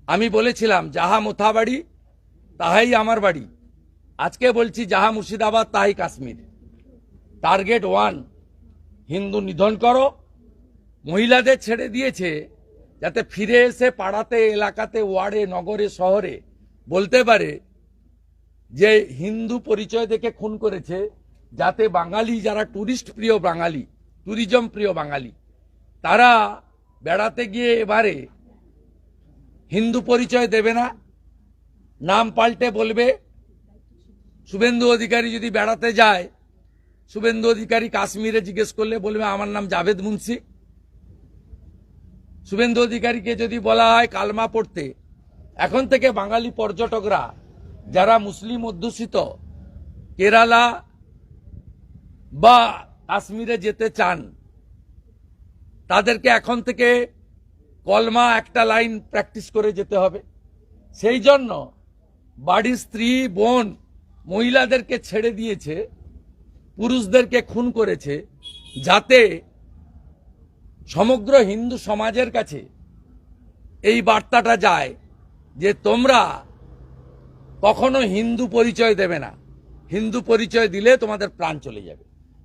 আমি বলেছিলাম যাহা মোথা বাড়ি তাহাই আমার বাড়ি। আজকে বলছি যাহা মুর্শিদাবাদ তাহাই কাশ্মীর। টার্গেট 1, হিন্দু নিধন করো। মহিলাদের ছেড়ে দিয়েছে যাতে ফিরে এসে পাড়াতে, এলাকাতে, ওয়ার্ডে, নগরে, শহরে বলতে পারে যে হিন্দু পরিচয় দেখে খুন করেছে, যাতে বাঙালি যারা টুরিস্ট প্রিয় বাঙালি, ট্যুরিজম প্রিয় বাঙালি, তারা বেড়াতে গিয়ে এবারে হিন্দু পরিচয় দেবে না, নাম পাল্টে বলবে। শুভেন্দু অধিকারী যদি বেড়াতে যায়, শুভেন্দু অধিকারী কাশ্মীরে জিজ্ঞেস করলে বলবে আমার নাম জাভেদ মুন্সি। শুভেন্দু অধিকারীকে যদি বলা হয় কালমা পড়তে, এখন থেকে বাঙালি পর্যটকরা যারা মুসলিম অধ্যুষিত কেরালা বা কাশ্মীরে যেতে চান, তাদেরকে এখন থেকে কলমা একটা লাইন প্র্যাকটিস করে যেতে হবে। সেই জন্য বাড়ির স্ত্রী, বোন, মহিলাদেরকে ছেড়ে দিয়েছে, পুরুষদেরকে খুন করেছে, যাতে সমগ্র হিন্দু সমাজের কাছে এই বার্তাটা যায় যে তোমরা কখনো হিন্দু পরিচয় দেবে না। হিন্দু পরিচয় দিলে তোমাদের প্রাণ চলে যাবে।